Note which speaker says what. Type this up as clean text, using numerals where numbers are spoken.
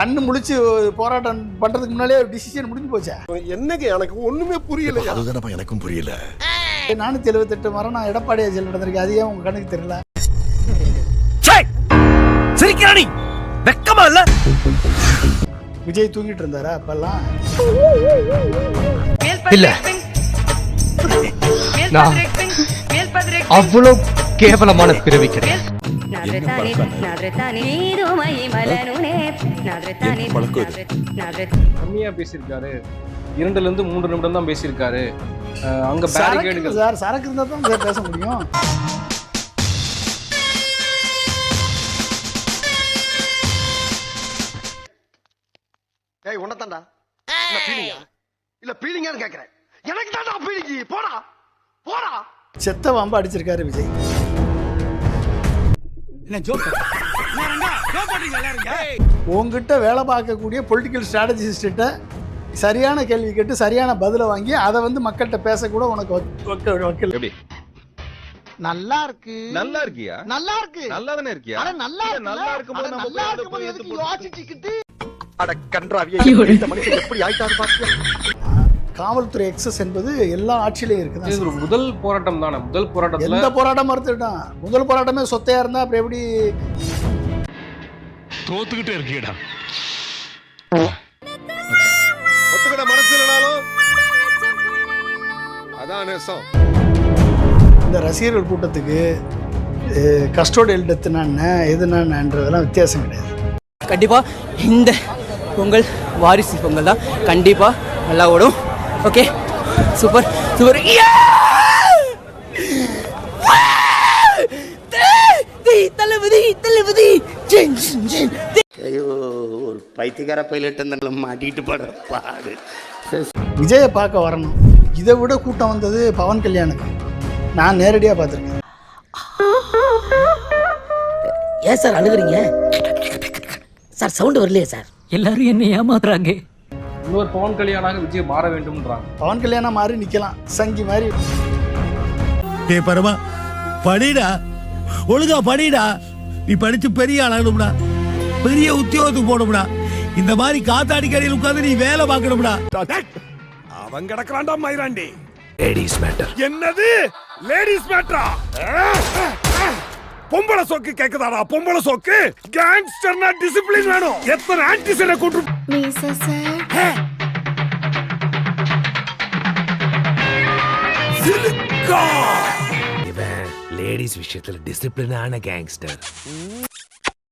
Speaker 1: கண்ணு முழிச்சு போராட்டம் பண்றதுக்கு முன்னாலே டிசிஷன் முடிஞ்சு போச்சா?
Speaker 2: என்னங்க எனக்கு ஒண்ணுமே புரியல.
Speaker 3: அதுதானப்பா எனக்கும் புரியல.
Speaker 1: 478 மரணம் எடப்பாடி ஆட்சியில் நடந்திருக்கு. அது ஏன் உங்க கண்ணுக்கு தெரியல?
Speaker 4: சிரிக்கிறானி வெக்கமா இல்ல?
Speaker 1: விஜய் தூங்கிட்டு இருந்தாரா அப்பெல்லாம்?
Speaker 4: இல்ல, அவ்வளவு கேவலமான பிறவி கிடையாது.
Speaker 5: கம்மியா பேசியிருக்காரு, 2ல இருந்து 3 நிமிடம் தான் பேசியிருக்காரு. அங்க பேரிகேடுகள்
Speaker 1: சார் சரக்கு இருந்தா தான் சார் பேச முடியும்.
Speaker 2: ஏய் உன்னதான்டா இல்ல பீலிங்கா இல்ல பீலிங்கான்னு கேக்குறேன். எனக்கு தான்டா பீலிங்கி. போடா போடா.
Speaker 1: செத்த வம்பு அடிச்சிருக்காரு விஜய். உங்ககிட்ட வேலை பார்க்கக்கூடிய பொலிட்டிக்கல் ஸ்ட்ராட்டஜிஸ்ட்ட சரியான கேள்வி கேட்டு சரியான பதிலை வாங்கி அதை வந்து மக்கள்கிட்ட பேசக்கூட உனக்கு வக்கீல்.
Speaker 6: எப்படி
Speaker 2: நல்லா இருக்கு.
Speaker 6: நல்லா இருக்கியா?
Speaker 2: நல்லா இருக்கு.
Speaker 6: நல்லா தானே இருக்கியா?
Speaker 2: அட நல்லா இருக்கு.
Speaker 6: நல்லா இருக்கும்போது நம்ம
Speaker 2: நல்லா
Speaker 6: போய்
Speaker 2: இருக்கும்போது
Speaker 6: எடுத்து
Speaker 2: எதுக்கு
Speaker 6: போட்டு-
Speaker 2: யோசிச்சுக்கிட்டு அட கன்றாவியே இந்த மனுஷன் எப்படி ஆயிட்டாரு பாத்தியா?
Speaker 1: காவல்துறை எக்ஸஸ் என்பது எல்லா ஆட்சியிலையும்
Speaker 5: இது
Speaker 1: இருக்குது.
Speaker 5: ஒரு முதல் போராட்டம் தானே. முதல் போராட்டத்துல
Speaker 1: எந்த போராட்டம் மறுத்துட்டான்? முதல் போராட்டமே சொத்தையா இருந்தா அப்புறம் எப்படி?
Speaker 3: தோத்துக்கிட்டே இருக்கீடா.
Speaker 2: ஒத்துக்கிட மனசு இல்லனாலும் அதான் நேசம்.
Speaker 1: இந்த ரசிகர்கள் கூட்டத்துக்கு கஸ்டோடியல் டெத்துனா என்ன எதுனான்றதெல்லாம் வித்தியாசம் கிடையாது.
Speaker 7: கண்டிப்பா இந்த பொங்கல் வாரிசு பொங்கல் தான் கண்டிப்பா நல்லா ஓடும். Okay, super super. தளபதி தளபதி.
Speaker 8: ஐயோ, ஒரு பைத்தியக்கார பைலட் அந்த மாட்டிட்டு படுற பாடு.
Speaker 1: விஜயை பார்க்க வரணும். இதை விட கூட்டம் வந்தது பவன் கல்யாணுக்கு. நான் நேரடியாக பார்த்துருக்கேன்.
Speaker 7: ஏன் சார் அழுகுறீங்க சார்? சவுண்ட் வரலையே சார்? எல்லாரும் என்ன ஏமாத்துறாங்க.
Speaker 5: இன்னொரு பவன் கல்யாணாக விஜய் மாற வேண்டும்ன்றாங்க.
Speaker 1: பவன் கல்யாணம் மாதிரி நிற்கலாம், சங்கி மாதிரி.
Speaker 3: டேய் பரமா, படிடா, ஒழுங்கா படிடா. நீ படிச்சு பெரிய ஆளாகணும்டா, பெரிய உத்தியோகத்துக்கு போகணும்டா. இந்த மாதிரி காத்தாடி கடையில் உட்கார்ந்து நீ வேலை பார்க்கணும்டா.
Speaker 2: அவன் கிடக்குறான்டா மயிராண்டி.
Speaker 3: Ladies matter.
Speaker 2: என்னது லேடிஸ் மேட்டரா? பொம்பளை சோக்கு கேக்குதாடா? பொம்பளை சோக்கு கேங்ஸ்டர்னா டிசிப்ளின் வேணும். எத்தனை ஆன்டிசனை கொண்டு
Speaker 3: இவன் லேடிஸ் விஷயத்துல டிசிப்ளினான கேங்ஸ்டர்.